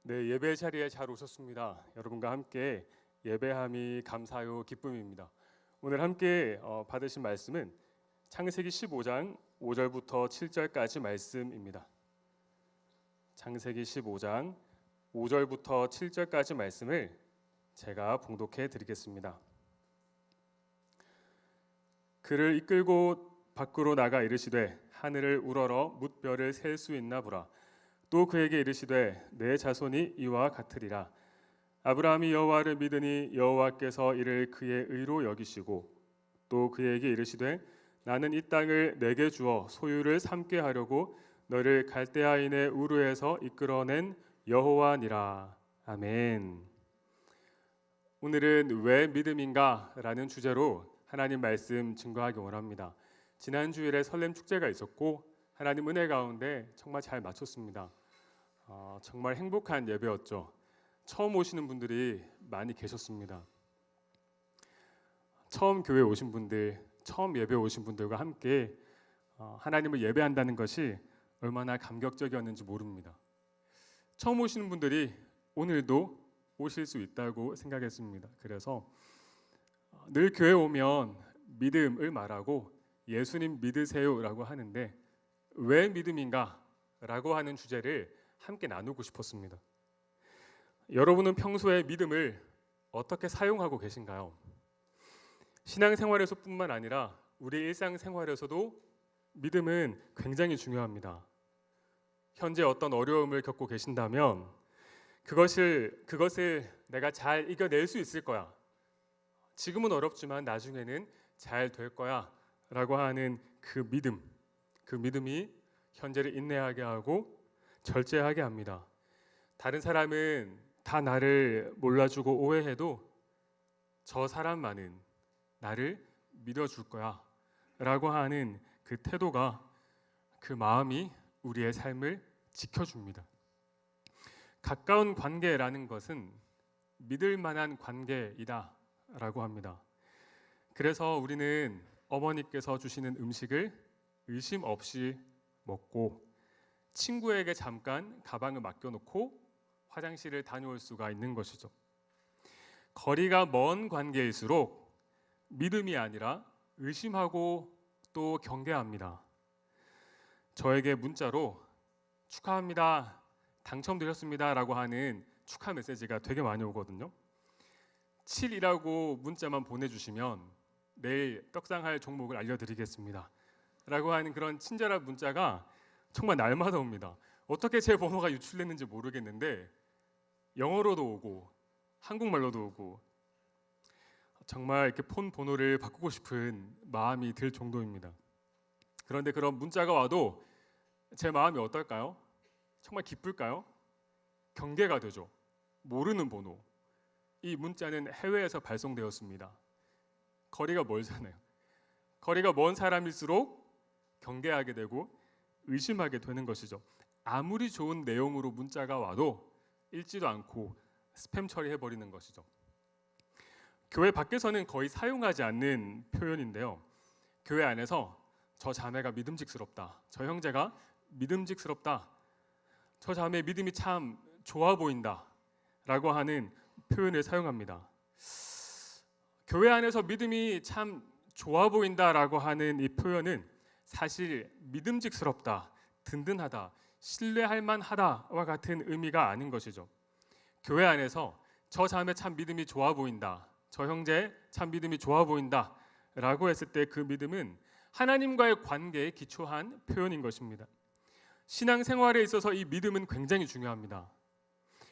네, 예배 자리에 잘 오셨습니다. 여러분과 함께 예배함이 감사요 기쁨입니다. 오늘 함께 받으신 말씀은 창세기 15장 5절부터 7절까지 말씀입니다. 창세기 15장 5절부터 7절까지 말씀을 제가 봉독해 드리겠습니다. 그를 이끌고 밖으로 나가 이르시되 하늘을 우러러 뭇별을 셀 수 있나 보라. 또 그에게 이르시되 내 자손이 이와 같으리라. 아브라함이 여호와를 믿으니 여호와께서 이를 그의 의로 여기시고 또 그에게 이르시되 나는 이 땅을 내게 주어 소유를 삼게 하려고 너를 갈대아인의 우르에서 이끌어낸 여호와니라. 아멘. 오늘은 왜 믿음인가? 라는 주제로 하나님 말씀 증거하기 원합니다. 지난 주일에 설렘 축제가 있었고 하나님 은혜 가운데 정말 잘 마쳤습니다. 정말 행복한 예배였죠. 처음 오시는 분들이 많이 계셨습니다. 처음 교회 오신 분들, 처음 예배 오신 분들과 함께 하나님을 예배한다는 것이 얼마나 감격적이었는지 모릅니다. 처음 오시는 분들이 오늘도 오실 수 있다고 생각했습니다. 그래서 늘 교회 오면 믿음을 말하고 예수님 믿으세요라고 하는데 왜 믿음인가? 라고 하는 주제를 함께 나누고 싶었습니다. 여러분은 평소에 믿음을 어떻게 사용하고 계신가요? 신앙생활에서뿐만 아니라 우리 일상생활에서도 믿음은 굉장히 중요합니다. 현재 어떤 어려움을 겪고 계신다면 그것을 내가 잘 이겨낼 수 있을 거야. 지금은 어렵지만 나중에는 잘 될 거야 라고 하는 그 믿음이 현재를 인내하게 하고 절제하게 합니다. 다른 사람은 다 나를 몰라주고 오해해도 저 사람만은 나를 믿어줄 거야 라고 하는 그 태도가, 그 마음이 우리의 삶을 지켜줍니다. 가까운 관계라는 것은 믿을 만한 관계이다 라고 합니다. 그래서 우리는 어머니께서 주시는 음식을 의심 없이 먹고 친구에게 잠깐 가방을 맡겨놓고 화장실을 다녀올 수가 있는 것이죠. 거리가 먼 관계일수록 믿음이 아니라 의심하고 또 경계합니다. 저에게 문자로 축하합니다, 당첨되셨습니다 라고 하는 축하 메시지가 되게 많이 오거든요. 7이라고 문자만 보내주시면 내일 떡상할 종목을 알려드리겠습니다 라고 하는 그런 친절한 문자가 정말 날마다 옵니다. 어떻게 제 번호가 유출됐는지 모르겠는데 영어로도 오고 한국말로도 오고 정말 이렇게 폰 번호를 바꾸고 싶은 마음이 들 정도입니다. 그런데 그런 문자가 와도 제 마음이 어떨까요? 정말 기쁠까요? 경계가 되죠. 모르는 번호. 이 문자는 해외에서 발송되었습니다. 거리가 멀잖아요. 거리가 먼 사람일수록 경계하게 되고 의심하게 되는 것이죠. 아무리 좋은 내용으로 문자가 와도 읽지도 않고 스팸 처리해버리는 것이죠. 교회 밖에서는 거의 사용하지 않는 표현인데요. 교회 안에서 저 자매가 믿음직스럽다, 저 형제가 믿음직스럽다, 저 자매의 믿음이 참 좋아 보인다 라고 하는 표현을 사용합니다. 교회 안에서 믿음이 참 좋아 보인다라고 하는 이 표현은 사실 믿음직스럽다, 든든하다, 신뢰할 만하다와 같은 의미가 아닌 것이죠. 교회 안에서 저 자매 참 믿음이 좋아 보인다, 저 형제 참 믿음이 좋아 보인다 라고 했을 때 그 믿음은 하나님과의 관계에 기초한 표현인 것입니다. 신앙생활에 있어서 이 믿음은 굉장히 중요합니다.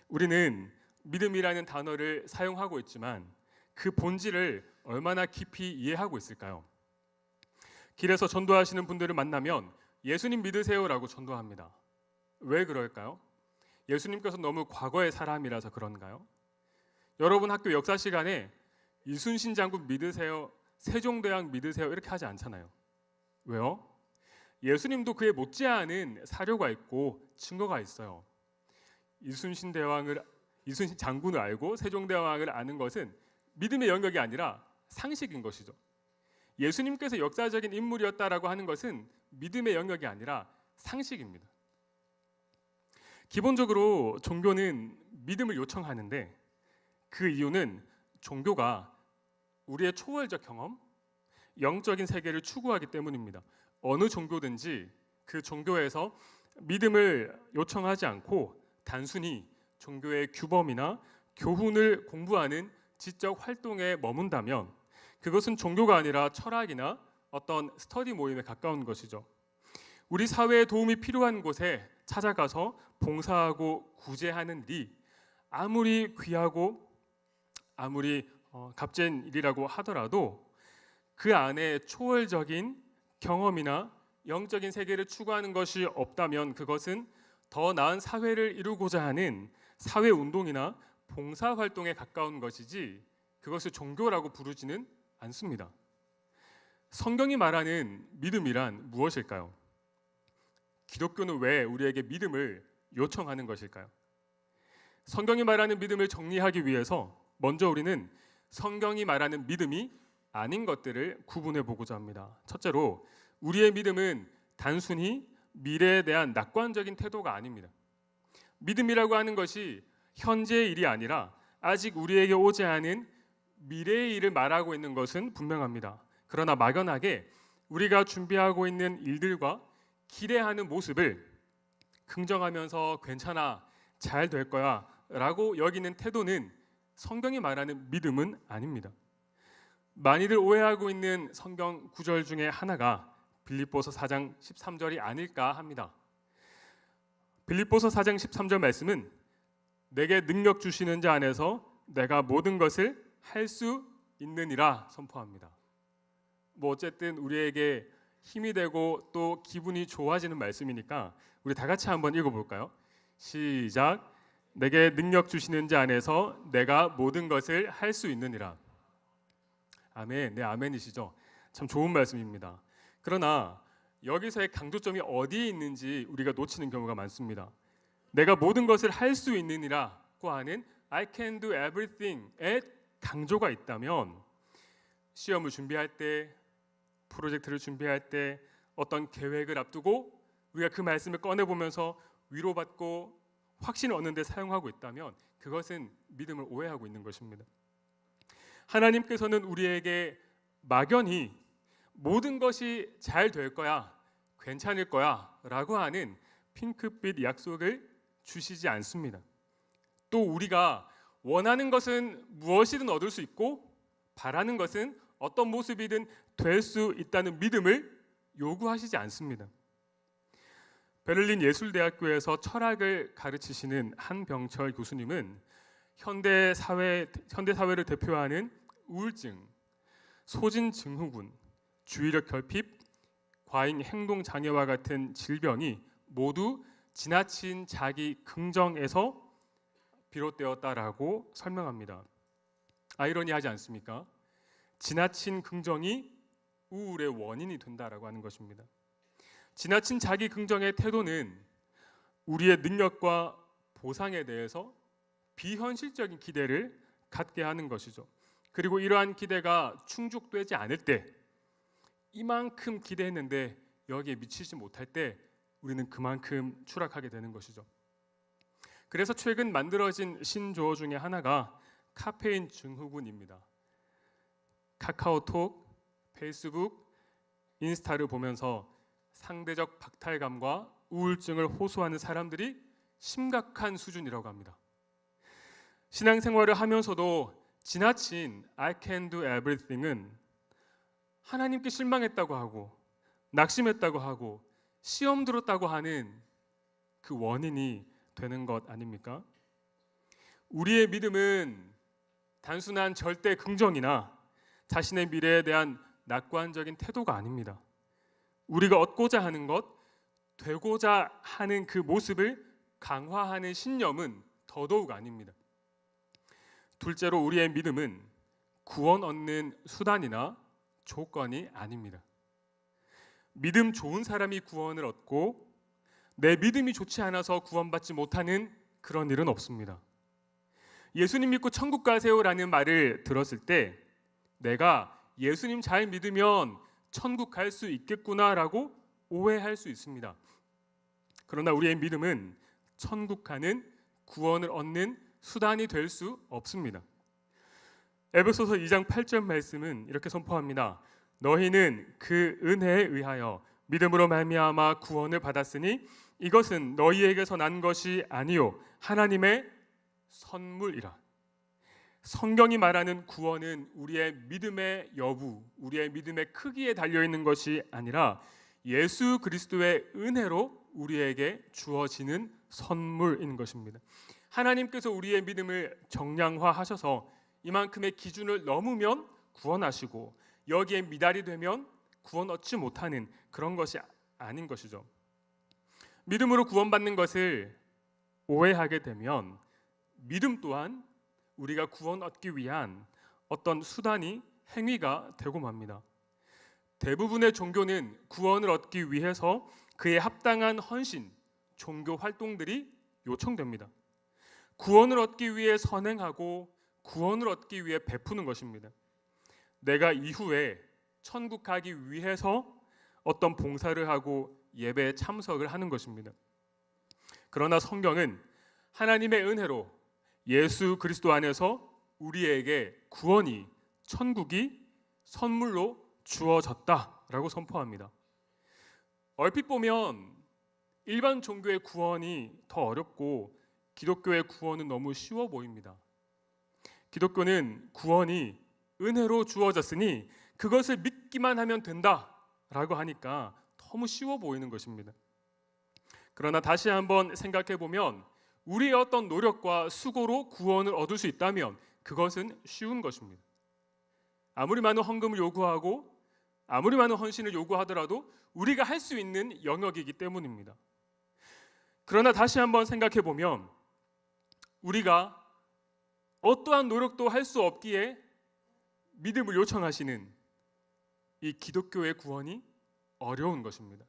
우리는 믿음이라는 단어를 사용하고 있지만 그 본질을 얼마나 깊이 이해하고 있을까요? 길에서 전도하시는 분들을 만나면 예수님 믿으세요라고 전도합니다. 왜 그럴까요? 예수님께서 너무 과거의 사람이라서 그런가요? 여러분 학교 역사 시간에 이순신 장군 믿으세요, 세종대왕 믿으세요 이렇게 하지 않잖아요. 왜요? 예수님도 그에 못지않은 사료가 있고 증거가 있어요. 이순신 장군을 알고 세종대왕을 아는 것은 믿음의 영역이 아니라 상식인 것이죠. 예수님께서 역사적인 인물이었다라고 하는 것은 믿음의 영역이 아니라 상식입니다. 기본적으로 종교는 믿음을 요청하는데 그 이유는 종교가 우리의 초월적 경험, 영적인 세계를 추구하기 때문입니다. 어느 종교든지 그 종교에서 믿음을 요청하지 않고 단순히 종교의 규범이나 교훈을 공부하는 지적 활동에 머문다면 그것은 종교가 아니라 철학이나 어떤 스터디 모임에 가까운 것이죠. 우리 사회에 도움이 필요한 곳에 찾아가서 봉사하고 구제하는 일이 아무리 귀하고 아무리 값진 일이라고 하더라도 그 안에 초월적인 경험이나 영적인 세계를 추구하는 것이 없다면 그것은 더 나은 사회를 이루고자 하는 사회 운동이나 봉사 활동에 가까운 것이지 그것을 종교라고 부르지는 않습니다. 성경이 말하는 믿음이란 무엇일까요? 기독교는 왜 우리에게 믿음을 요청하는 것일까요? 성경이 말하는 믿음을 정리하기 위해서 먼저 우리는 성경이 말하는 믿음이 아닌 것들을 구분해 보고자 합니다. 첫째로 우리의 믿음은 단순히 미래에 대한 낙관적인 태도가 아닙니다. 믿음이라고 하는 것이 현재의 일이 아니라 아직 우리에게 오지 않은 미래의 일을 말하고 있는 것은 분명합니다. 그러나 막연하게 우리가 준비하고 있는 일들과 기대하는 모습을 긍정하면서 괜찮아, 잘 될 거야 라고 여기는 태도는 성경이 말하는 믿음은 아닙니다. 많이들 오해하고 있는 성경 구절 중에 하나가 빌립보서 4장 13절이 아닐까 합니다. 빌립보서 4장 13절 말씀은 내게 능력 주시는 자 안에서 내가 모든 것을 할 수 있느니라 선포합니다. 뭐 어쨌든 우리에게 힘이 되고 또 기분이 좋아지는 말씀이니까 우리 다 같이 한번 읽어볼까요? 시작. 내게 능력 주시는 자 안에서 내가 모든 것을 할 수 있느니라. 아멘. 네, 아멘이시죠? 참 좋은 말씀입니다. 그러나 여기서의 강조점이 어디에 있는지 우리가 놓치는 경우가 많습니다. 내가 모든 것을 할 수 있느니라고 하는 I can do everything에 강조가 있다면 시험을 준비할 때, 프로젝트를 준비할 때, 어떤 계획을 앞두고 우리가 그 말씀을 꺼내보면서 위로받고 확신을 얻는 데 사용하고 있다면 그것은 믿음을 오해하고 있는 것입니다. 하나님께서는 우리에게 막연히 모든 것이 잘 될 거야, 괜찮을 거야 라고 하는 핑크빛 약속을 주시지 않습니다. 또 우리가 원하는 것은 무엇이든 얻을 수 있고 바라는 것은 어떤 모습이든 될 수 있다는 믿음을 요구하시지 않습니다. 베를린 예술대학교에서 철학을 가르치시는 한병철 교수님은 현대 사회를 대표하는 우울증, 소진 증후군, 주의력 결핍, 과잉 행동 장애와 같은 질병이 모두 지나친 자기 긍정에서 비롯되었다라고 설명합니다. 아이러니하지 않습니까? 지나친 긍정이 우울의 원인이 된다라고 하는 것입니다. 지나친 자기 긍정의 태도는 우리의 능력과 보상에 대해서 비현실적인 기대를 갖게 하는 것이죠. 그리고 이러한 기대가 충족되지 않을 때, 이만큼 기대했는데 여기에 미치지 못할 때 우리는 그만큼 추락하게 되는 것이죠. 그래서 최근 만들어진 신조어 중에 하나가 카페인 증후군입니다. 카카오톡, 페이스북, 인스타를 보면서 상대적 박탈감과 우울증을 호소하는 사람들이 심각한 수준이라고 합니다. 신앙생활을 하면서도 지나친 I can do everything은 하나님께 실망했다고 하고 낙심했다고 하고 시험 들었다고 하는 그 원인이 되는 것 아닙니까? 우리의 믿음은 단순한 절대 긍정이나 자신의 미래에 대한 낙관적인 태도가 아닙니다. 우리가 얻고자 하는 것, 되고자 하는 그 모습을 강화하는 신념은 더더욱 아닙니다. 둘째로 우리의 믿음은 구원 얻는 수단이나 조건이 아닙니다. 믿음 좋은 사람이 구원을 얻고 내 믿음이 좋지 않아서 구원받지 못하는 그런 일은 없습니다. 예수님 믿고 천국 가세요라는 말을 들었을 때 내가 예수님 잘 믿으면 천국 갈 수 있겠구나라고 오해할 수 있습니다. 그러나 우리의 믿음은 천국 가는 구원을 얻는 수단이 될 수 없습니다. 에베소서 2장 8절 말씀은 이렇게 선포합니다. 너희는 그 은혜에 의하여 믿음으로 말미암아 구원을 받았으니 이것은 너희에게서 난 것이 아니요 하나님의 선물이라. 성경이 말하는 구원은 우리의 믿음의 여부, 우리의 믿음의 크기에 달려 있는 것이 아니라 예수 그리스도의 은혜로 우리에게 주어지는 선물인 것입니다. 하나님께서 우리의 믿음을 정량화하셔서 이만큼의 기준을 넘으면 구원하시고 여기에 미달이 되면 구원 얻지 못하는 그런 것이 아닌 것이죠. 믿음으로 구원받는 것을 오해하게 되면 믿음 또한 우리가 구원 얻기 위한 어떤 수단이 행위가 되고 맙니다. 대부분의 종교는 구원을 얻기 위해서 그에 합당한 헌신, 종교 활동들이 요청됩니다. 구원을 얻기 위해 선행하고 구원을 얻기 위해 베푸는 것입니다. 내가 이후에 천국 가기 위해서 어떤 봉사를 하고 예배에 참석을 하는 것입니다. 그러나 성경은 하나님의 은혜로 예수 그리스도 안에서 우리에게 구원이, 천국이 선물로 주어졌다라고 선포합니다. 얼핏 보면 일반 종교의 구원이 더 어렵고 기독교의 구원은 너무 쉬워 보입니다. 기독교는 구원이 은혜로 주어졌으니 그것을 믿기만 하면 된다라고 하니까 너무 쉬워 보이는 것입니다. 그러나 다시 한번 생각해 보면 우리의 어떤 노력과 수고로 구원을 얻을 수 있다면 그것은 쉬운 것입니다. 아무리 많은 헌금을 요구하고 아무리 많은 헌신을 요구하더라도 우리가 할 수 있는 영역이기 때문입니다. 그러나 다시 한번 생각해 보면 우리가 어떠한 노력도 할 수 없기에 믿음을 요청하시는 이 기독교의 구원이 어려운 것입니다.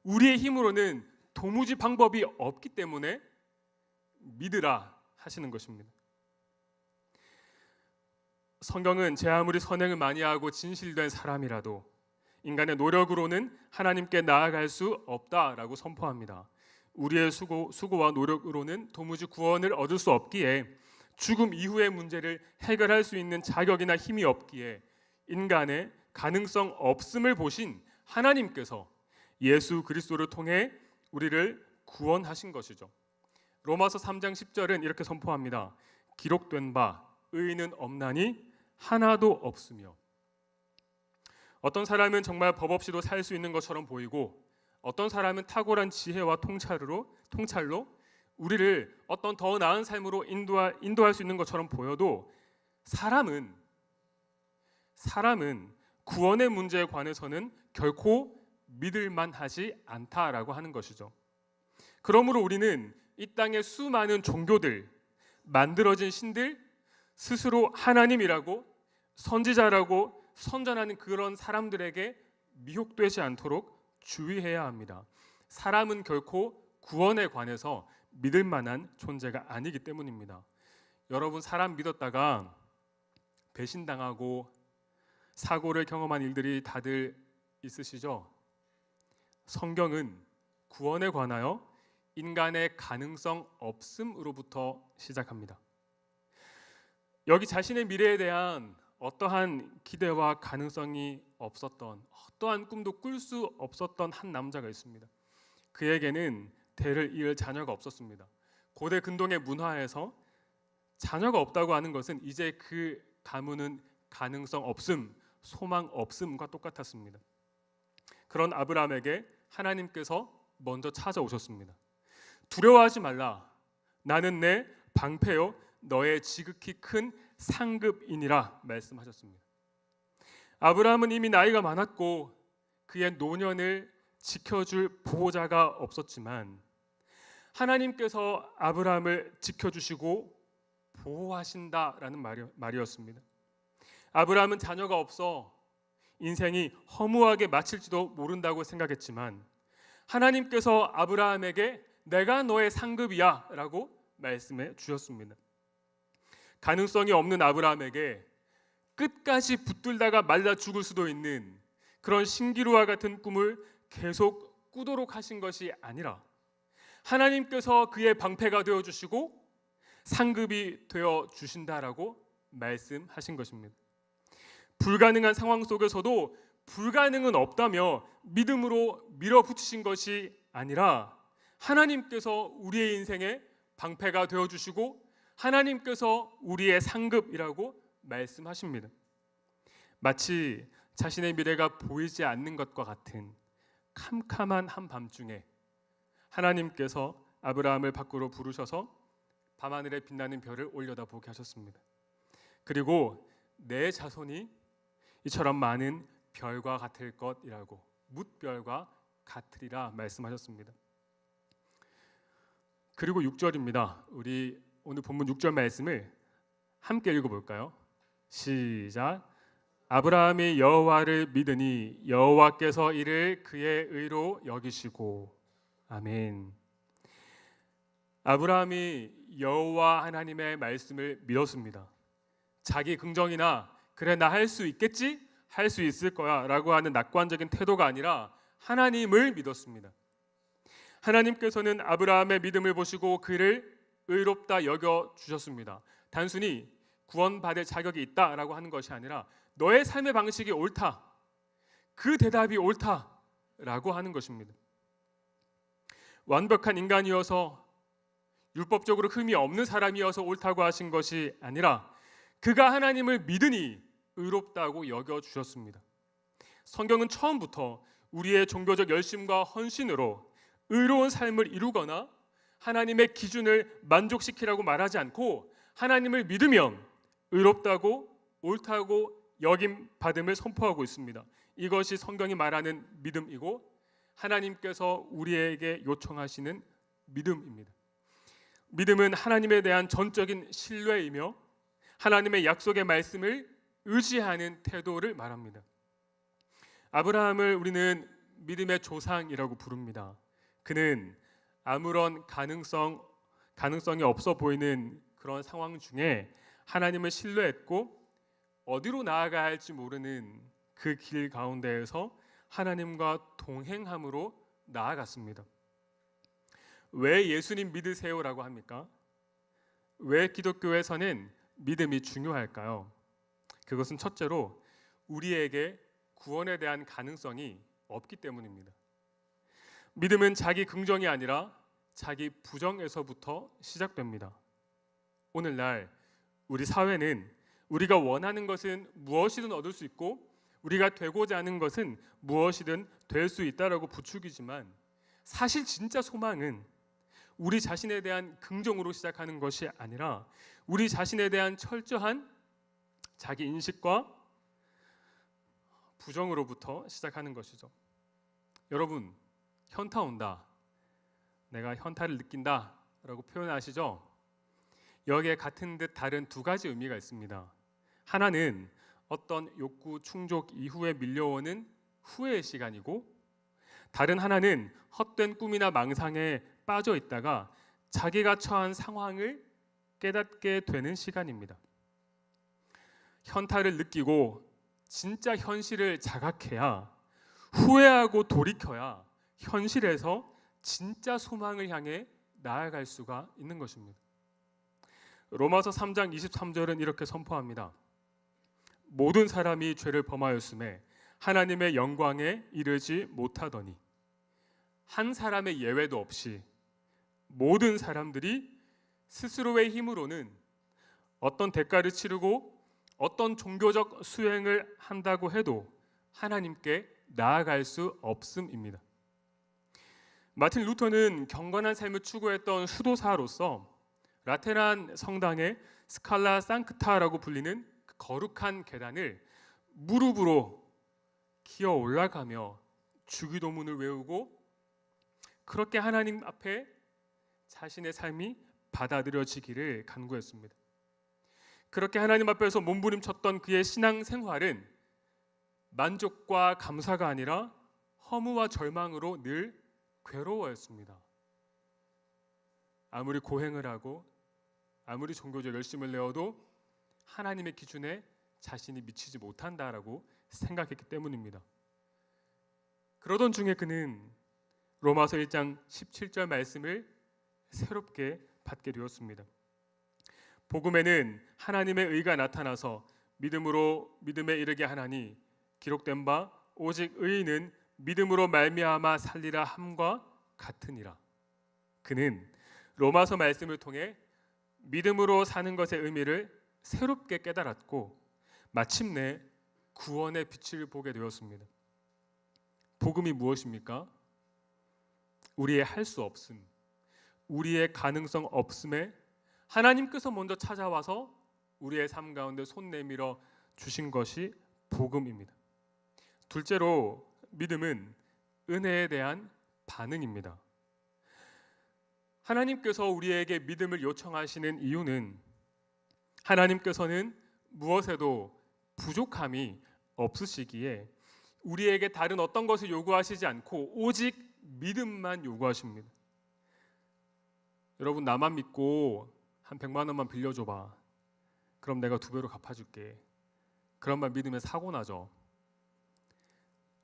우리의 힘으로는 도무지 방법이 없기 때문에 믿으라 하시는 것입니다. 성경은 제 아무리 선행을 많이 하고 진실된 사람이라도 인간의 노력으로는 하나님께 나아갈 수 없다라고 선포합니다. 우리의 수고와 노력으로는 도무지 구원을 얻을 수 없기에 죽음 이후의 문제를 해결할 수 있는 자격이나 힘이 없기에 인간의 가능성 없음을 보신 하나님께서 예수 그리스도를 통해 우리를 구원하신 것이죠. 로마서 3장 10절은 이렇게 선포합니다. 기록된 바 의인은 없나니 하나도 없으며. 어떤 사람은 정말 법 없이도 살 수 있는 것처럼 보이고 어떤 사람은 탁월한 지혜와 통찰로 우리를 어떤 더 나은 삶으로 인도할 수 있는 것처럼 보여도 사람은 구원의 문제에 관해서는 결코 믿을 만하지 않다라고 하는 것이죠. 그러므로 우리는 이 땅의 수많은 종교들, 만들어진 신들, 스스로 하나님이라고 선지자라고 선전하는 그런 사람들에게 미혹되지 않도록 주의해야 합니다. 사람은 결코 구원에 관해서 믿을 만한 존재가 아니기 때문입니다. 여러분, 사람 믿었다가 배신당하고 사고를 경험한 일들이 다들 있으시죠? 성경은 구원에 관하여 인간의 가능성 없음으로부터 시작합니다. 여기 자신의 미래에 대한 어떠한 기대와 가능성이 없었던, 어떠한 꿈도 꿀 수 없었던 한 남자가 있습니다. 그에게는 대를 이을 자녀가 없었습니다. 고대 근동의 문화에서 자녀가 없다고 하는 것은 이제 그 가문은 가능성 없음, 소망 없음과 똑같았습니다. 그런 아브라함에게 하나님께서 먼저 찾아오셨습니다. 두려워하지 말라. 나는 내 방패요 너의 지극히 큰 상급이니라 말씀하셨습니다. 아브라함은 이미 나이가 많았고 그의 노년을 지켜줄 보호자가 없었지만 하나님께서 아브라함을 지켜주시고 보호하신다라는 말이었습니다. 아브라함은 자녀가 없어 인생이 허무하게 마칠지도 모른다고 생각했지만 하나님께서 아브라함에게 내가 너의 상급이야 라고 말씀해 주셨습니다. 가능성이 없는 아브라함에게 끝까지 붙들다가 말라 죽을 수도 있는 그런 신기루와 같은 꿈을 계속 꾸도록 하신 것이 아니라 하나님께서 그의 방패가 되어 주시고 상급이 되어 주신다라고 말씀하신 것입니다. 불가능한 상황 속에서도 불가능은 없다며 믿음으로 밀어붙이신 것이 아니라 하나님께서 우리의 인생에 방패가 되어 주시고 하나님께서 우리의 상급이라고 말씀하십니다. 마치 자신의 미래가 보이지 않는 것과 같은 캄캄한 한밤중에 하나님께서 아브라함을 밖으로 부르셔서 밤하늘에 빛나는 별을 올려다보게 하셨습니다. 그리고 내 자손이 이처럼 많은 별과 같을 것이라고, 뭇별과 같으리라 말씀하셨습니다. 그리고 6절입니다. 우리 오늘 본문 6절 말씀을 함께 읽어볼까요? 시작. 아브라함이 여호와를 믿으니 여호와께서 이를 그의 의로 여기시고. 아멘. 아브라함이 여호와 하나님의 말씀을 믿었습니다. 자기 긍정이나 그래 나 할 수 있겠지? 할 수 있을 거야 라고 하는 낙관적인 태도가 아니라 하나님을 믿었습니다. 하나님께서는 아브라함의 믿음을 보시고 그를 의롭다 여겨 주셨습니다. 단순히 구원받을 자격이 있다라고 하는 것이 아니라 너의 삶의 방식이 옳다, 그 대답이 옳다라고 하는 것입니다. 완벽한 인간이어서 율법적으로 흠이 없는 사람이어서 옳다고 하신 것이 아니라 그가 하나님을 믿으니 의롭다고 여겨 주셨습니다. 성경은 처음부터 우리의 종교적 열심과 헌신으로 의로운 삶을 이루거나 하나님의 기준을 만족시키라고 말하지 않고 하나님을 믿으면 의롭다고 옳다고 여김 받음을 선포하고 있습니다. 이것이 성경이 말하는 믿음이고 하나님께서 우리에게 요청하시는 믿음입니다. 믿음은 하나님에 대한 전적인 신뢰이며 하나님의 약속의 말씀을 의지하는 태도를 말합니다. 아브라함을 우리는 믿음의 조상이라고 부릅니다. 그는 아무런 가능성이 없어 보이는 그런 상황 중에 하나님을 신뢰했고 어디로 나아가야 할지 모르는 그 길 가운데에서 하나님과 동행함으로 나아갔습니다. 왜 예수님 믿으세요라고 합니까? 왜 기독교에서는 믿음이 중요할까요? 그것은 첫째로 우리에게 구원에 대한 가능성이 없기 때문입니다. 믿음은 자기 긍정이 아니라 자기 부정에서부터 시작됩니다. 오늘날 우리 사회는 우리가 원하는 것은 무엇이든 얻을 수 있고 우리가 되고자 하는 것은 무엇이든 될 수 있다라고 부추기지만 사실 진짜 소망은 우리 자신에 대한 긍정으로 시작하는 것이 아니라 우리 자신에 대한 철저한 자기 인식과 부정으로부터 시작하는 것이죠. 여러분, 현타 온다, 내가 현타를 느낀다 라고 표현하시죠? 여기에 같은 듯 다른 두 가지 의미가 있습니다. 하나는 어떤 욕구 충족 이후에 밀려오는 후회의 시간이고 다른 하나는 헛된 꿈이나 망상에 빠져 있다가 자기가 처한 상황을 깨닫게 되는 시간입니다. 현타를 느끼고 진짜 현실을 자각해야 후회하고 돌이켜야 현실에서 진짜 소망을 향해 나아갈 수가 있는 것입니다. 로마서 3장 23절은 이렇게 선포합니다. 모든 사람이 죄를 범하였음에 하나님의 영광에 이르지 못하더니 한 사람의 예외도 없이 모든 사람들이 스스로의 힘으로는 어떤 대가를 치르고 어떤 종교적 수행을 한다고 해도 하나님께 나아갈 수 없음입니다. 마틴 루터는 경건한 삶을 추구했던 수도사로서 라테란 성당의 스칼라 상크타라고 불리는 거룩한 계단을 무릎으로 기어 올라가며 주기도문을 외우고 그렇게 하나님 앞에 자신의 삶이 받아들여지기를 간구했습니다. 그렇게 하나님 앞에서 몸부림쳤던 그의 신앙 생활은 만족과 감사가 아니라 허무와 절망으로 늘 괴로워했습니다. 아무리 고행을 하고 아무리 종교적 열심을 내어도 하나님의 기준에 자신이 미치지 못한다라고 생각했기 때문입니다. 그러던 중에 그는 로마서 1장 17절 말씀을 새롭게 받게 되었습니다. 복음에는 하나님의 의가 나타나서 믿음으로 믿음에 이르게 하나니 기록된 바 오직 의인은 믿음으로 말미암아 살리라 함과 같으니라. 그는 로마서 말씀을 통해 믿음으로 사는 것의 의미를 새롭게 깨달았고 마침내 구원의 빛을 보게 되었습니다. 복음이 무엇입니까? 우리의 할 수 없음, 우리의 가능성 없음에 하나님께서 먼저 찾아와서 우리의 삶 가운데 손 내밀어 주신 것이 복음입니다. 둘째로 믿음은 은혜에 대한 반응입니다. 하나님께서 우리에게 믿음을 요청하시는 이유는 하나님께서는 무엇에도 부족함이 없으시기에 우리에게 다른 어떤 것을 요구하시지 않고 오직 믿음만 요구하십니다. 여러분, 나만 믿고 한 100만 원만 빌려줘봐. 그럼 내가 2배로 갚아줄게. 그런 말 믿으면 사고 나죠.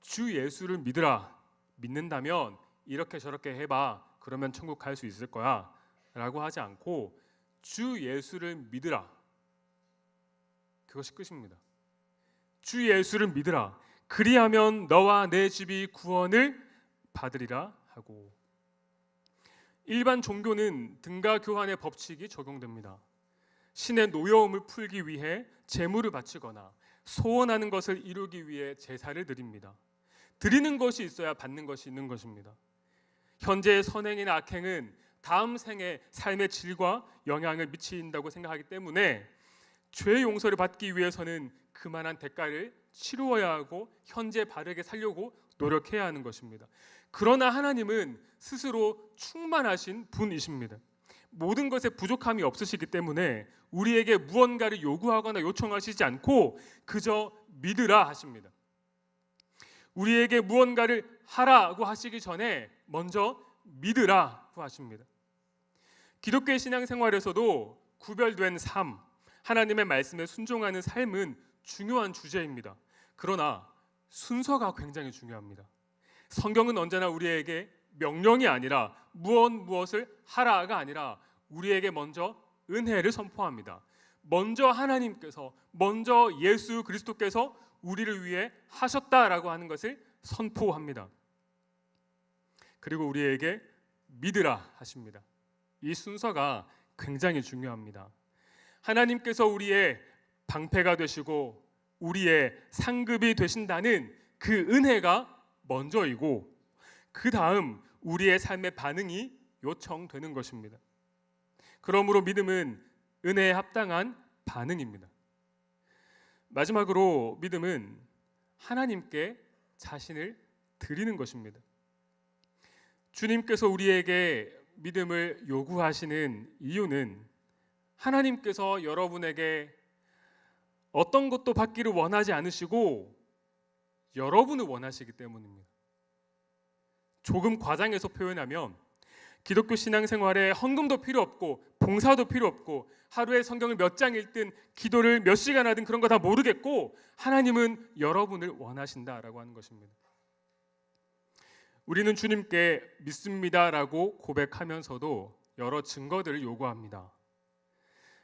주 예수를 믿으라. 믿는다면 이렇게 저렇게 해봐. 그러면 천국 갈 수 있을 거야 라고 하지 않고 주 예수를 믿으라. 그것이 끝입니다. 주 예수를 믿으라. 그리하면 너와 내 집이 구원을 받으리라 하고, 일반 종교는 등가 교환의 법칙이 적용됩니다. 신의 노여움을 풀기 위해 제물을 바치거나 소원하는 것을 이루기 위해 제사를 드립니다. 드리는 것이 있어야 받는 것이 있는 것입니다. 현재의 선행이나 악행은 다음 생의 삶의 질과 영향을 미친다고 생각하기 때문에 죄 용서를 받기 위해서는 그만한 대가를 치루어야 하고 현재 바르게 살려고 노력해야 하는 것입니다. 그러나 하나님은 스스로 충만하신 분이십니다. 모든 것에 부족함이 없으시기 때문에 우리에게 무언가를 요구하거나 요청하시지 않고 그저 믿으라 하십니다. 우리에게 무언가를 하라고 하시기 전에 먼저 믿으라고 하십니다. 기독교의 신앙생활에서도 구별된 삶, 하나님의 말씀에 순종하는 삶은 중요한 주제입니다. 그러나 순서가 굉장히 중요합니다. 성경은 언제나 우리에게 명령이 아니라 무엇을 하라가 아니라 우리에게 먼저 은혜를 선포합니다. 먼저 하나님께서, 먼저 예수 그리스도께서 우리를 위해 하셨다라고 하는 것을 선포합니다. 그리고 우리에게 믿으라 하십니다. 이 순서가 굉장히 중요합니다. 하나님께서 우리의 방패가 되시고 우리의 상급이 되신다는 그 은혜가 먼저이고 그 다음 우리의 삶의 반응이 요청되는 것입니다. 그러므로 믿음은 은혜에 합당한 반응입니다. 마지막으로 믿음은 하나님께 자신을 드리는 것입니다. 주님께서 우리에게 믿음을 요구하시는 이유는 하나님께서 여러분에게 어떤 것도 받기를 원하지 않으시고 여러분을 원하시기 때문입니다. 조금 과장해서 표현하면 기독교 신앙생활에 헌금도 필요 없고 봉사도 필요 없고 하루에 성경을 몇 장 읽든 기도를 몇 시간 하든 그런 거 다 모르겠고 하나님은 여러분을 원하신다라고 하는 것입니다. 우리는 주님께 믿습니다라고 고백하면서도 여러 증거들을 요구합니다.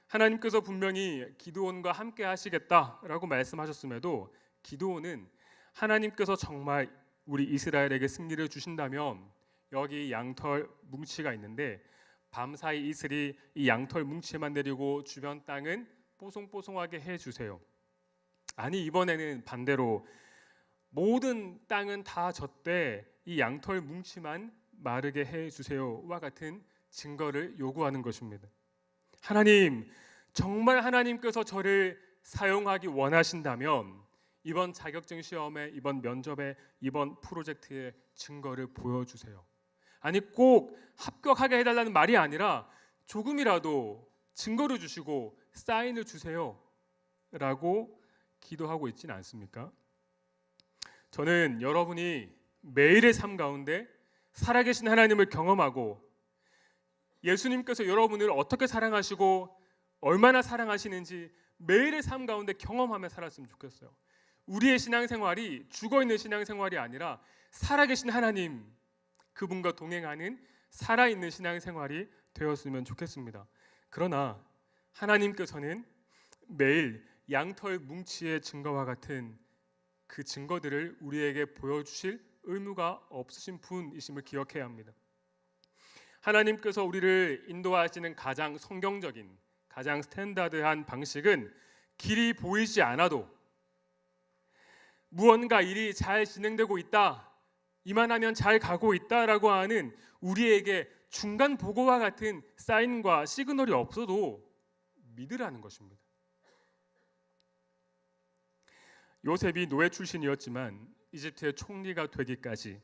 하나님께서 분명히 기드온과 함께 하시겠다라고 말씀하셨음에도 기드온은 하나님께서 정말 우리 이스라엘에게 승리를 주신다면 여기 양털 뭉치가 있는데 밤사이 이슬이 이 양털 뭉치만 내리고 주변 땅은 뽀송뽀송하게 해주세요. 아니 이번에는 반대로 모든 땅은 다 젖되 이 양털 뭉치만 마르게 해주세요와 같은 증거를 요구하는 것입니다. 하나님, 정말 하나님께서 저를 사용하기 원하신다면 이번 자격증 시험에, 이번 면접에, 이번 프로젝트의 증거를 보여주세요. 아니 꼭 합격하게 해달라는 말이 아니라 조금이라도 증거를 주시고 사인을 주세요 라고 기도하고 있지는 않습니까? 저는 여러분이 매일의 삶 가운데 살아계신 하나님을 경험하고 예수님께서 여러분을 어떻게 사랑하시고 얼마나 사랑하시는지 매일의 삶 가운데 경험하며 살았으면 좋겠어요. 우리의 신앙생활이 죽어있는 신앙생활이 아니라 살아계신 하나님, 그분과 동행하는 살아있는 신앙생활이 되었으면 좋겠습니다. 그러나 하나님께서는 매일 양털 뭉치의 증거와 같은 그 증거들을 우리에게 보여주실 의무가 없으신 분이심을 기억해야 합니다. 하나님께서 우리를 인도하시는 가장 성경적인, 가장 스탠다드한 방식은 길이 보이지 않아도 무언가 일이 잘 진행되고 있다, 이만하면 잘 가고 있다라고 하는 우리에게 중간 보고와 같은 사인과 시그널이 없어도 믿으라는 것입니다. 요셉이 노예 출신이었지만 이집트의 총리가 되기까지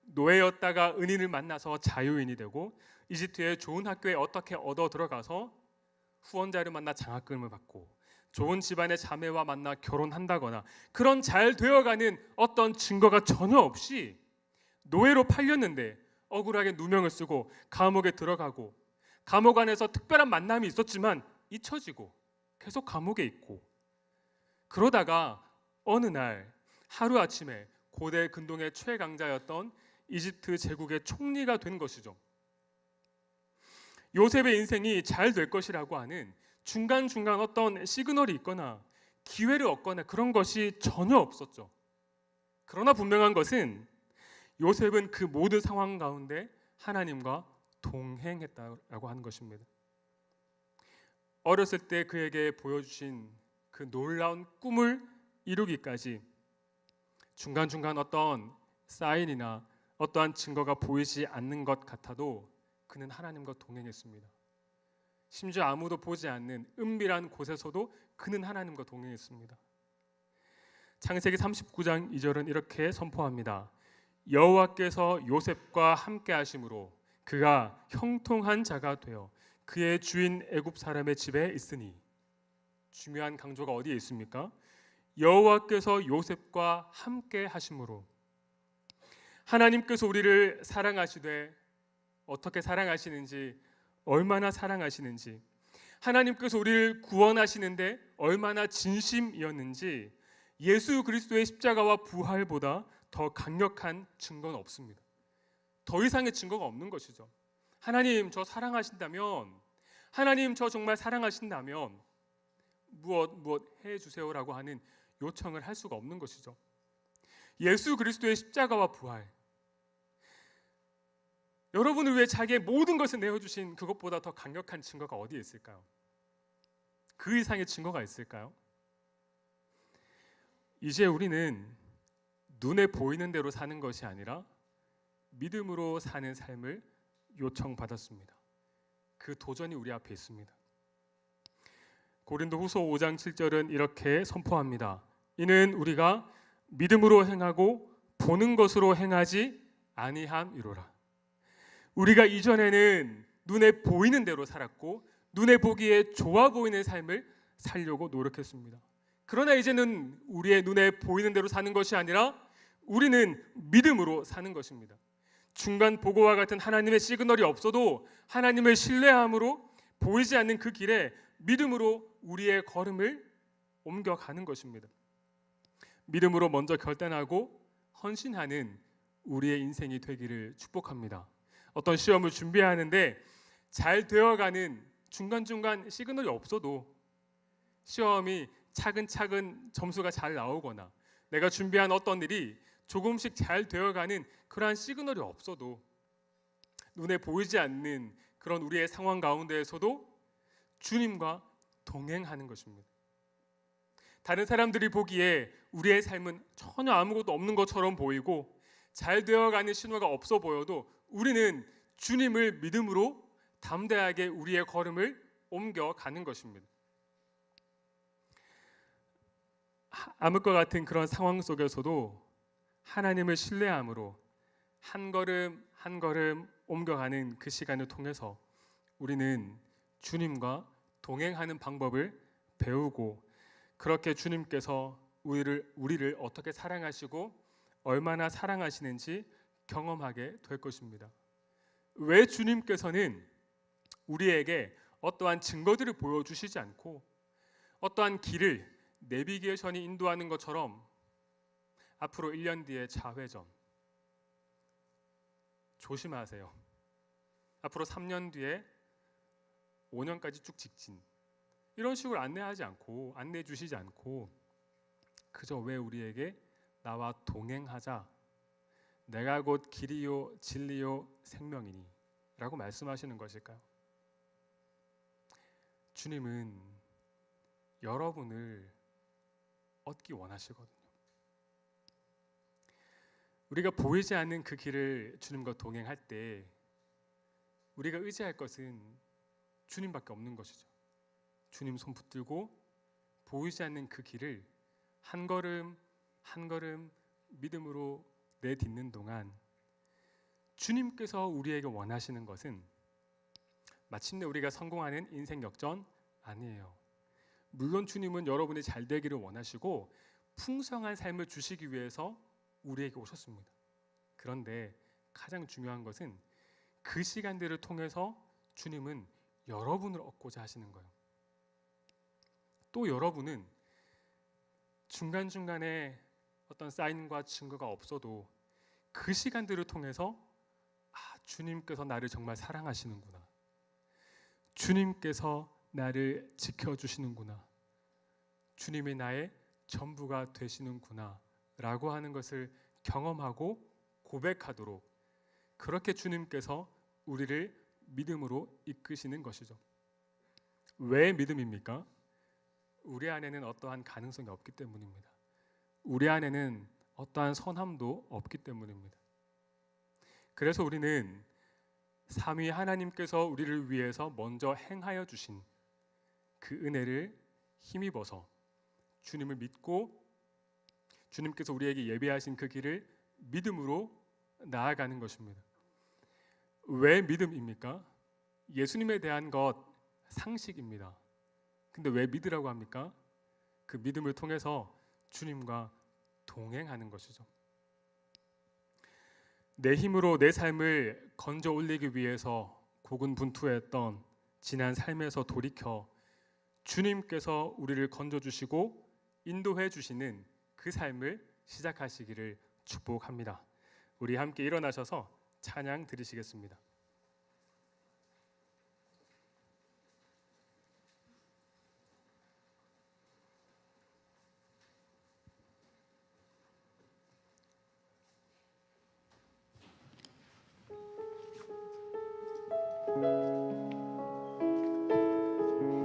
노예였다가 은인을 만나서 자유인이 되고 이집트의 좋은 학교에 어떻게 얻어 들어가서 후원자를 만나 장학금을 받고 좋은 집안의 자매와 만나 결혼한다거나 그런 잘 되어가는 어떤 증거가 전혀 없이 노예로 팔렸는데 억울하게 누명을 쓰고 감옥에 들어가고 감옥 안에서 특별한 만남이 있었지만 잊혀지고 계속 감옥에 있고 그러다가 어느 날 하루아침에 고대 근동의 최강자였던 이집트 제국의 총리가 된 것이죠. 요셉의 인생이 잘 될 것이라고 하는 중간중간 어떤 시그널이 있거나 기회를 얻거나 그런 것이 전혀 없었죠. 그러나 분명한 것은 요셉은 그 모든 상황 가운데 하나님과 동행했다라고 하는 것입니다. 어렸을 때 그에게 보여주신 그 놀라운 꿈을 이루기까지 중간중간 어떤 사인이나 어떠한 증거가 보이지 않는 것 같아도 그는 하나님과 동행했습니다. 심지어 아무도 보지 않는 은밀한 곳에서도 그는 하나님과 동행했습니다. 창세기 39장 2절은 이렇게 선포합니다. 여호와께서 요셉과 함께 하심으로 그가 형통한 자가 되어 그의 주인 애굽 사람의 집에 있으니. 중요한 강조가 어디에 있습니까? 여호와께서 요셉과 함께 하심으로. 하나님께서 우리를 사랑하시되 어떻게 사랑하시는지, 얼마나 사랑하시는지, 하나님께서 우리를 구원하시는데 얼마나 진심이었는지 예수 그리스도의 십자가와 부활보다 더 강력한 증거는 없습니다. 더 이상의 증거가 없는 것이죠. 하나님 저 사랑하신다면, 하나님 저 정말 사랑하신다면 무엇 해주세요라고 하는 요청을 할 수가 없는 것이죠. 예수 그리스도의 십자가와 부활, 여러분을 위해 자기의 모든 것을 내어주신 그것보다 더 강력한 증거가 어디에 있을까요? 그 이상의 증거가 있을까요? 이제 우리는 눈에 보이는 대로 사는 것이 아니라 믿음으로 사는 삶을 요청받았습니다. 그 도전이 우리 앞에 있습니다. 고린도후서 5장 7절은 이렇게 선포합니다. 이는 우리가 믿음으로 행하고 보는 것으로 행하지 아니함이로라. 우리가 이전에는 눈에 보이는 대로 살았고 눈에 보기에 좋아 보이는 삶을 살려고 노력했습니다. 그러나 이제는 우리의 눈에 보이는 대로 사는 것이 아니라 우리는 믿음으로 사는 것입니다. 중간 보고와 같은 하나님의 시그널이 없어도 하나님을 신뢰함으로 보이지 않는 그 길에 믿음으로 우리의 걸음을 옮겨가는 것입니다. 믿음으로 먼저 결단하고 헌신하는 우리의 인생이 되기를 축복합니다. 어떤 시험을 준비하는데 잘 되어가는 중간중간 시그널이 없어도 시험이 차근차근 점수가 잘 나오거나 내가 준비한 어떤 일이 조금씩 잘 되어가는 그러한 시그널이 없어도 눈에 보이지 않는 그런 우리의 상황 가운데에서도 주님과 동행하는 것입니다. 다른 사람들이 보기에 우리의 삶은 전혀 아무것도 없는 것처럼 보이고 잘 되어가는 신호가 없어 보여도 우리는 주님을 믿음으로 담대하게 우리의 걸음을 옮겨가는 것입니다. 암흑과 같은 그런 상황 속에서도 하나님을 신뢰함으로 한 걸음 한 걸음 옮겨가는 그 시간을 통해서 우리는 주님과 동행하는 방법을 배우고 그렇게 주님께서 우리를 어떻게 사랑하시고 얼마나 사랑하시는지 경험하게 될 것입니다. 왜 주님께서는 우리에게 어떠한 증거들을 보여주시지 않고 어떠한 길을 내비게이션이 인도하는 것처럼 앞으로 1년 뒤에 자회전, 조심하세요. 앞으로 3년 뒤에 5년까지 쭉 직진. 이런 식으로 안내해 주시지 않고 그저 왜 우리에게 나와 동행하자. 내가 곧 길이요 진리요 생명이니 라고 말씀하시는 것일까요? 주님은 여러분을 얻기 원하시거든요. 우리가 보이지 않는 그 길을 주님과 동행할 때 우리가 의지할 것은 주님밖에 없는 것이죠. 주님 손 붙들고 보이지 않는 그 길을 한 걸음 한 걸음 믿음으로 내딛는 동안 주님께서 우리에게 원하시는 것은 마침내 우리가 성공하는 인생 역전 아니에요. 물론 주님은 여러분이 잘 되기를 원하시고 풍성한 삶을 주시기 위해서 우리에게 오셨습니다. 그런데 가장 중요한 것은 그 시간들을 통해서 주님은 여러분을 얻고자 하시는 거예요. 또 여러분은 중간중간에 어떤 사인과 증거가 없어도 그 시간들을 통해서 주님께서 나를 정말 사랑하시는구나. 주님께서 나를 지켜주시는구나. 주님이 나의 전부가 되시는구나 라고 하는 것을 경험하고 고백하도록 그렇게 주님께서 우리를 믿음으로 이끄시는 것이죠. 왜 믿음입니까? 우리 안에는 어떠한 가능성이 없기 때문입니다. 우리 안에는 어떠한 선함도 없기 때문입니다. 그래서 우리는 삼위 하나님께서 우리를 위해서 먼저 행하여 주신 그 은혜를 힘입어서 주님을 믿고 주님께서 우리에게 예배하신 그 길을 믿음으로 나아가는 것입니다. 왜 믿음입니까? 예수님에 대한 것 상식입니다. 근데 왜 믿으라고 합니까? 그 믿음을 통해서 주님과 동행하는 것이죠. 내 힘으로 내 삶을 건져 올리기 위해서 고군분투했던 지난 삶에서 돌이켜 주님께서 우리를 건져주시고 인도해 주시는 그 삶을 시작하시기를 축복합니다. 우리 함께 일어나셔서 찬양 드리시겠습니다.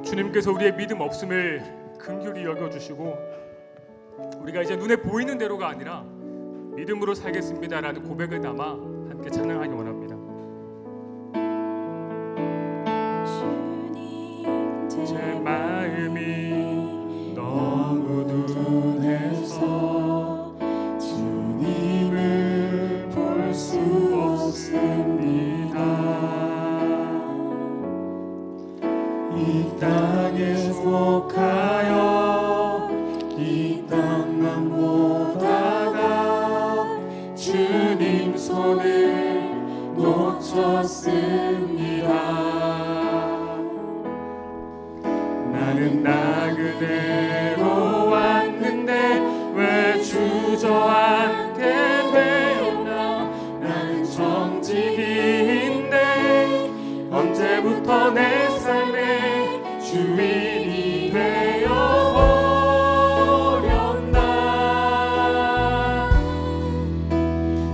주님께서 우리의 믿음 없음을 긍휼히 여겨주시고 우리가 이제 눈에 보이는 대로가 아니라 믿음으로 살겠습니다라는 고백을 담아 함께 찬양하기 원합니다. 제 마음이 너무 둔해서 주님을 볼 수 없습니다. 이 땅에 속하여 이 땅만 보다가 주님 손을 놓쳤습니다. 나는 나 그대로 왔는데 왜 주저앉게 되었나. 나는 정직인데 언제부터 내 삶의 주인이 되어버렸나.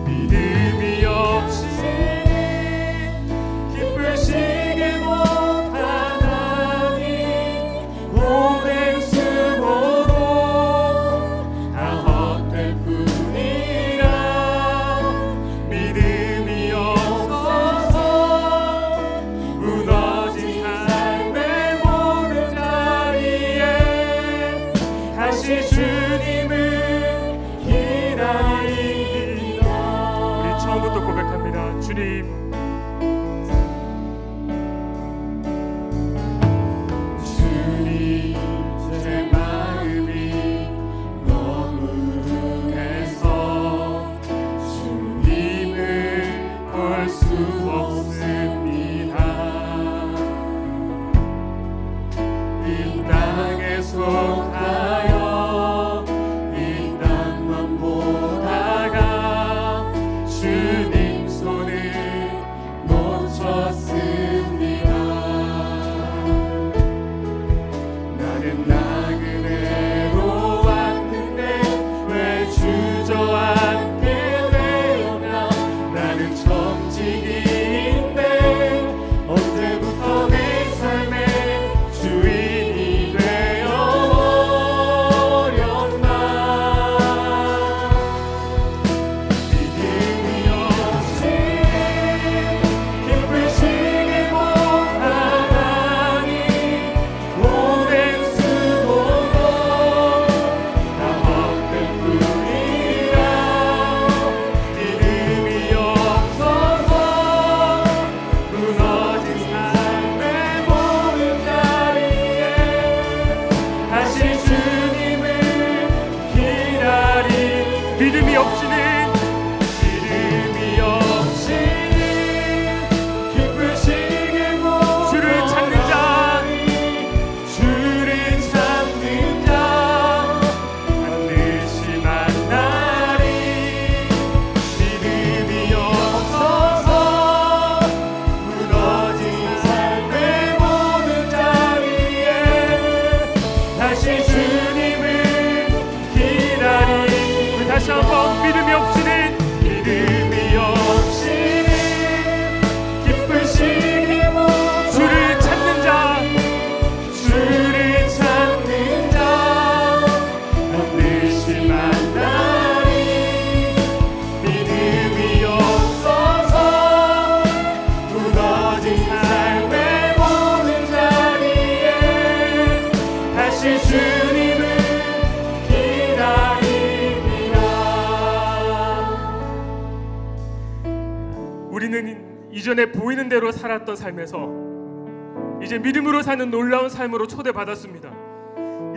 믿음이 없이 기쁘시게 못하나니 오랜 수고도 다 헛될 뿐이라. 믿음이 없어서 무너진 삶의 모든 자리에 다시 주님을 기다리리라. 우리 처음부터 고백합니다. 주님, 제 마음이 너무 둔해서 주님을 볼 수 없습니다. 이 땅에 속하여 이 땅만 보다가 주님 손을 이전에 보이는 대로 살았던 삶에서 이제 믿음으로 사는 놀라운 삶으로 초대받았습니다.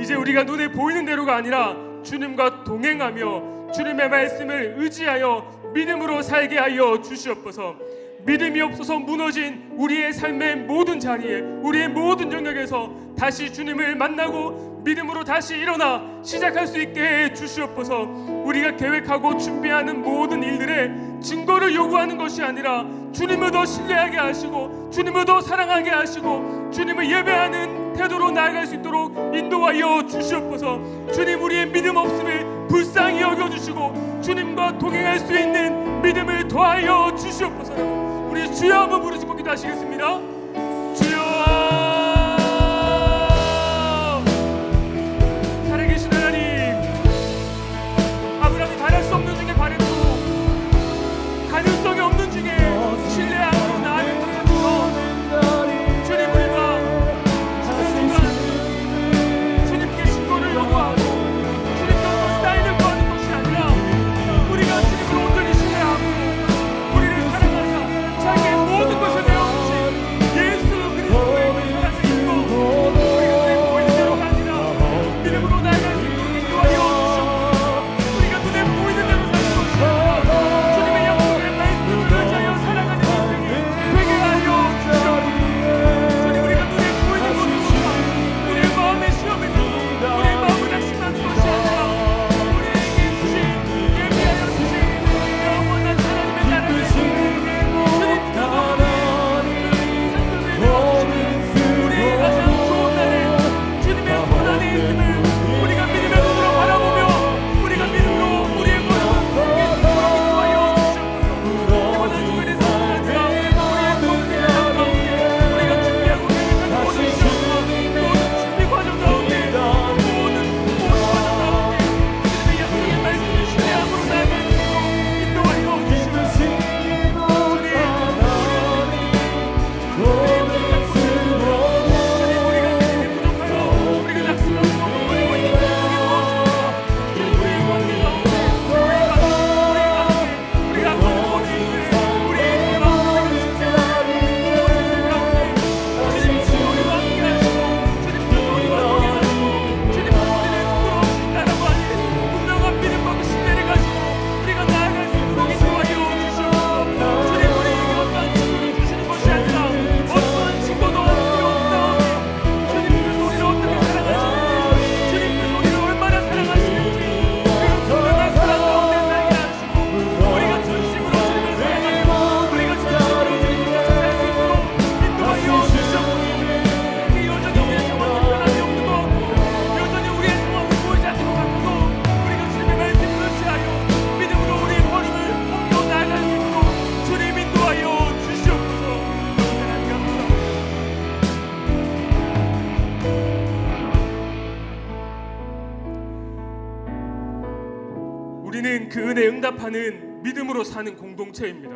이제 우리가 눈에 보이는 대로가 아니라 주님과 동행하며 주님의 말씀을 의지하여 믿음으로 살게 하여 주시옵소서. 믿음이 없어서 무너진 우리의 삶의 모든 자리에, 우리의 모든 영역에서 다시 주님을 만나고 믿음으로 다시 일어나 시작할 수 있게 해 주시옵소서. 우리가 계획하고 준비하는 모든 일들에 증거를 요구하는 것이 아니라 주님을 더 신뢰하게 하시고 주님을 더 사랑하게 하시고 주님을 예배하는 태도로 나아갈 수 있도록 인도하여 주시옵소서. 주님, 우리의 믿음 없음을 불쌍히 여겨주시고 주님과 동행할 수 있는 믿음을 더하여 주시옵소서. 우리 주여 한번 부르시고 기도하시겠습니다. 주여, 살아계신 하나님, 아브라함이 바랄 수 없는 중에 바랬고 가능성이 없는 중에 신뢰하고 나아가는 것처럼 주님, 우리가 순간 주님께 신고를 요구하고 주님께 어떤 사인을 구하는 것이 아니라 우리가 주님을 온전히 신뢰하고 우리를 사랑하사 자기의 모든 것을 내어주신 예수 그리스도의 사랑을 입고 우리가 눈에 보이는 대로가 아니라 믿음으로 나아갈 수 있도록 인도하여 주시옵소서. 우리가 눈에 보이는 대로 사는 것이 아니라 주님의 약속의 말씀을 의지하여 살아가는 인생이 되게 하여 주시옵소서. 주님, 우리가 눈에 보이는 것보다 우리의 마음의 시험에 들고 우리의 마음을 낙심하는 것이 아니라 우리에게 주신 예비하여 주신 영원한 하나님의 나라를 우리의 가장 좋은 날에 주님의 손 안에 있음을 우리가 믿음의 눈으로 바라보며 우리가 믿음으로 우리의 모습을 보게 인도하여 주시옵소서. 이번 한 주간의 삶이 아니라 우리의 동생의 삶 가운데 우리가 준비하고 계획한 모든 시험과 모든 준비 과정 가운데 모든 과정 가운데 주님의 약속의 말씀을 신뢰함으로 나아갈 수 있도록 인도하여 주시옵소서. 우리는 그 은혜에 응답하는 믿음으로 사는 공동체입니다.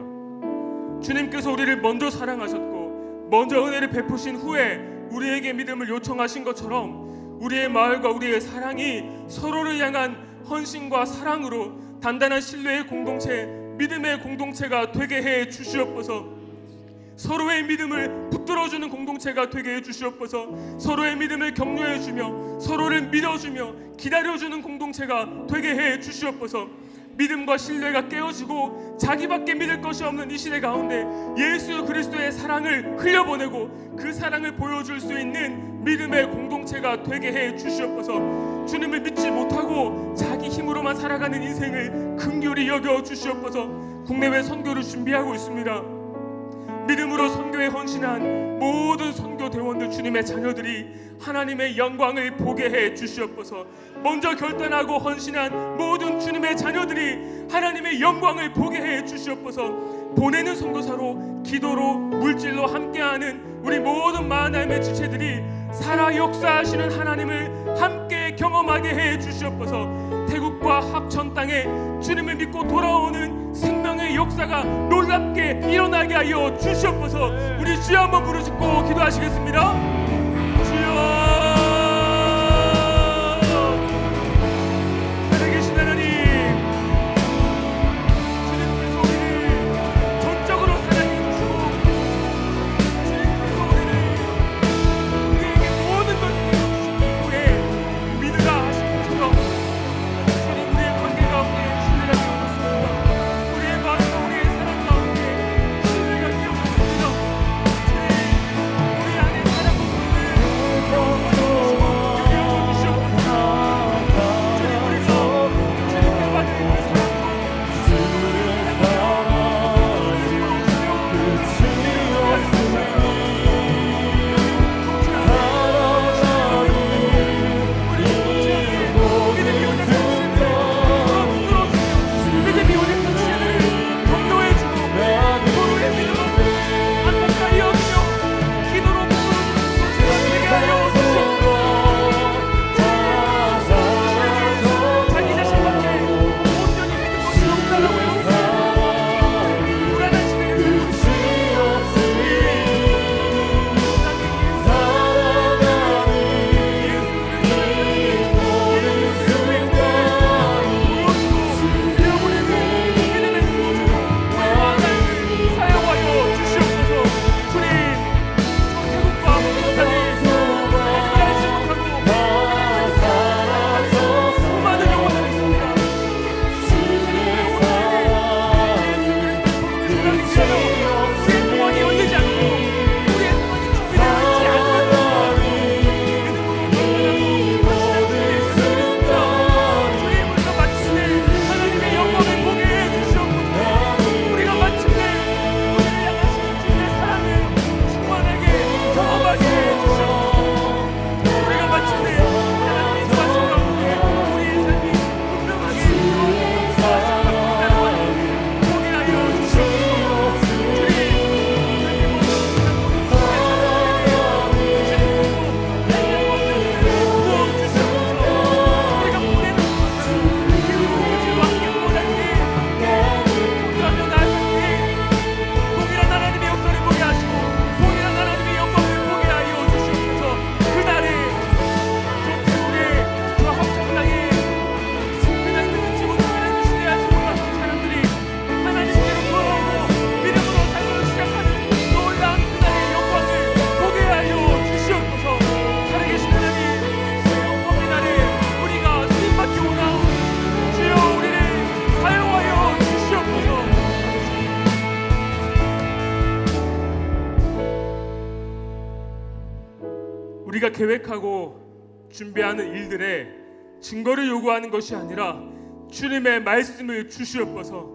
주님께서 우리를 먼저 사랑하셨고 먼저 은혜를 베푸신 후에 우리에게 믿음을 요청하신 것처럼 우리의 마을과 우리의 사랑이 서로를 향한 헌신과 사랑으로 단단한 신뢰의 공동체, 믿음의 공동체가 되게 해 주시옵소서. 서로의 믿음을 붙들어주는 공동체가 되게 해주시옵소서. 서로의 믿음을 격려해주며 서로를 믿어주며 기다려주는 공동체가 되게 해주시옵소서. 믿음과 신뢰가 깨어지고 자기밖에 믿을 것이 없는 이 시대 가운데 예수 그리스도의 사랑을 흘려보내고 그 사랑을 보여줄 수 있는 믿음의 공동체가 되게 해주시옵소서. 주님을 믿지 못하고 자기 힘으로만 살아가는 인생을 긍휼히 여겨주시옵소서. 국내외 선교를 준비하고 있습니다. 믿음으로 선교에 헌신한 모든 선교대원들, 주님의 자녀들이 하나님의 영광을 보게 해 주시옵소서. 먼저 결단하고 헌신한 모든 주님의 자녀들이 하나님의 영광을 보게 해 주시옵소서. 보내는 선교사로 기도로 물질로 함께하는 우리 모든 하나님의 지체들이 살아 역사하시는 하나님을 함께 경험하게 해 주시옵소서. 태국과 합천 땅에 주님을 믿고 돌아오는 생명의 역사가 놀랍게 일어나게 하여 주시옵소서. 우리 주여 한번 부르짖고 기도하시겠습니다. 주여, 살아계신 하나님, 주님께서 우리를 전적으로 사랑해 주시고 우리가 계획하고 준비하는 일들에 증거를 요구하는 것이 아니라 주님의 말씀을 주시옵소서.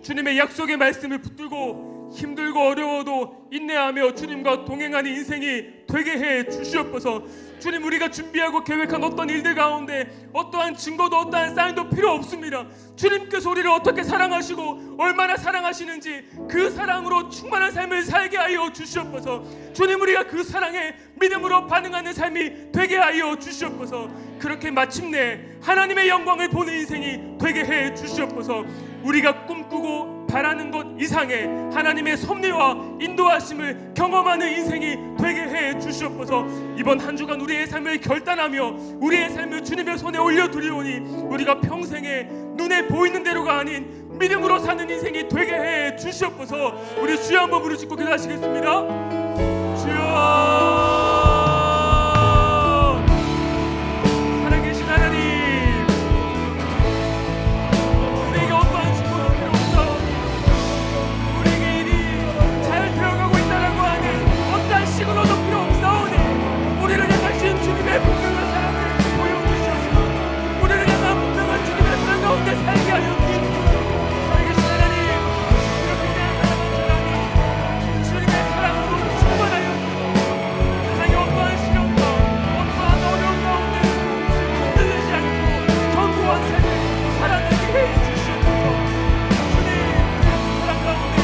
주님의 약속의 말씀을 붙들고 힘들고 어려워도 인내하며 주님과 동행하는 인생이 되게 해 주시옵소서. 주님, 우리가 준비하고 계획한 어떤 일들 가운데 어떠한 증거도 어떠한 사인도 필요 없습니다. 주님께서 우리를 어떻게 사랑하시고 얼마나 사랑하시는지 그 사랑으로 충만한 삶을 살게 하여 주시옵소서. 주님, 우리가 그 사랑에 믿음으로 반응하는 삶이 되게 하여 주시옵소서. 그렇게 마침내 하나님의 영광을 보는 인생이 되게 해 주시옵소서. 우리가 꿈꾸고 바라는 것 이상의 하나님의 섭리와 인도하심을 경험하는 인생이 되게 해 주시옵소서. 이번 한 주간 우리의 삶을 결단하며 우리의 삶을 주님의 손에 올려드리오니 우리가 평생에 눈에 보이는 대로가 아닌 믿음으로 사는 인생이 되게 해 주시옵소서. 우리 주여 한번 부르짖고 기도하시겠습니다. 주여, 살아계신 하나님, 식으로도 필요 없사오니 우리를 향하신 주님의 분명한 사랑을 보여주시옵소서. 우리를 향한 분명한 주님의 사랑 가운데 살게 하여 주시옵소서. 살아계신 하나님, 이렇게 그냥 사랑한 사람이 주님의 사랑으로 충만하여 주소서. 세상의 어떠한 시련과 어떠한 어려움 가운데 흔들리지 않고 견고한 삶을 살아내게 해 주시옵소서. 주님, 사랑 가운데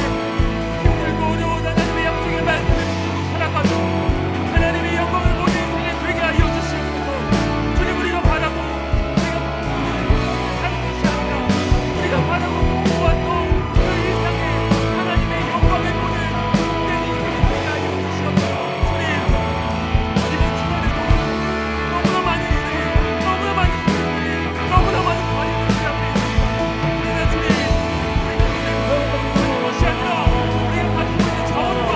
힘들고 어려운 하나님의 약속의 말씀을 하나님의 영광을 보는 인생에 되게 하여 주시옵소서. 주님, 우리가 바라고 우리가 사는 것이 아니라 우리가 바라고 보았던 그 일상에 하나님의 영광을 보는 내 인생이 되게 하여 주시옵소서. 주님, 이번 주간에도 너무나 많은 일들이, 너무나 많은 소리들이, 너무나 많은 과일들이 앞에 있습니다. 그러나 주님, 우리가 눈에 보는 것이 아니라 우리가 가지고 있는 자원과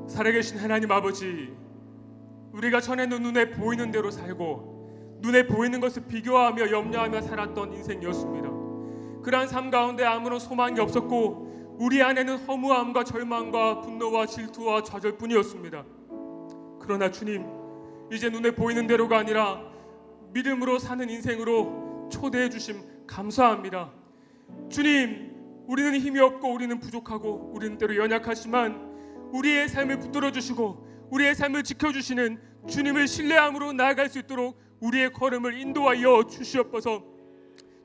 살아계신 하나님 아버지, 우리가 전에는 눈에 보이는 대로 살고 눈에 보이는 것을 비교하며 염려하며 살았던 인생이었습니다. 그러한 삶 가운데 아무런 소망이 없었고 우리 안에는 허무함과 절망과 분노와 질투와 좌절뿐이었습니다. 그러나 주님, 이제 눈에 보이는 대로가 아니라 믿음으로 사는 인생으로 초대해 주심 감사합니다. 주님, 우리는 힘이 없고 우리는 부족하고 우리는 때로 연약하지만 우리의 삶을 붙들어 주시고 우리의 삶을 지켜주시는 주님을 신뢰함으로 나아갈 수 있도록 우리의 걸음을 인도하여 주시옵소서.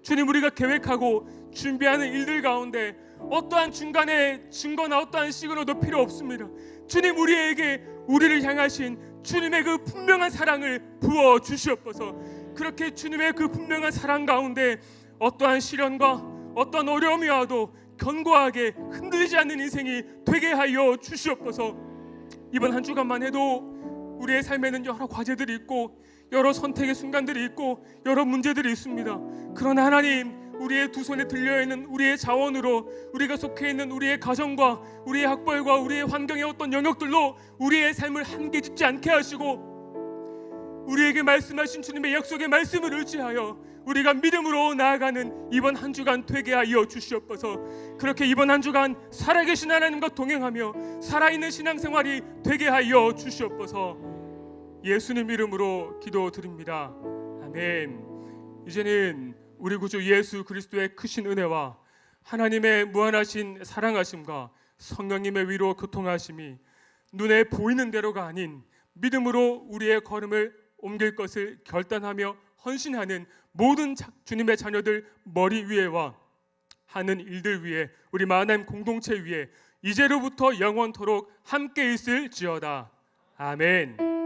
주님, 우리가 계획하고 준비하는 일들 가운데 어떠한 중간에 증거나 어떠한 시그널도 필요 없습니다. 주님, 우리에게 우리를 향하신 주님의 그 분명한 사랑을 부어 주시옵소서. 그렇게 주님의 그 분명한 사랑 가운데 어떠한 시련과 어떠한 어려움이 와도 견고하게 흔들리지 않는 인생이 되게 하여 주시옵소서. 이번 한 주간만 해도 우리의 삶에는 여러 과제들이 있고 여러 선택의 순간들이 있고 여러 문제들이 있습니다. 그러나 하나님, 우리의 두 손에 들려있는 우리의 자원으로 우리가 속해 있는 우리의 가정과 우리의 학벌과 우리의 환경의 어떤 영역들로 우리의 삶을 한계 짓지 않게 하시고 우리에게 말씀하신 주님의 약속의 말씀을 의지하여 우리가 믿음으로 나아가는 이번 한 주간 되게 하여 주시옵소서. 그렇게 이번 한 주간 살아계신 하나님과 동행하며 살아있는 신앙생활이 되게 하여 주시옵소서. 예수님 이름으로 기도드립니다. 아멘. 이제는 우리 구주 예수 그리스도의 크신 은혜와 하나님의 무한하신 사랑하심과 성령님의 위로 교통하심이 눈에 보이는 대로가 아닌 믿음으로 우리의 걸음을 옮길 것을 결단하며 헌신하는 모든 주님의 자녀들 머리 위에와 하는 일들 위에, 우리 만남 공동체 위에 이제로부터 영원토록 함께 있을지어다. 아멘.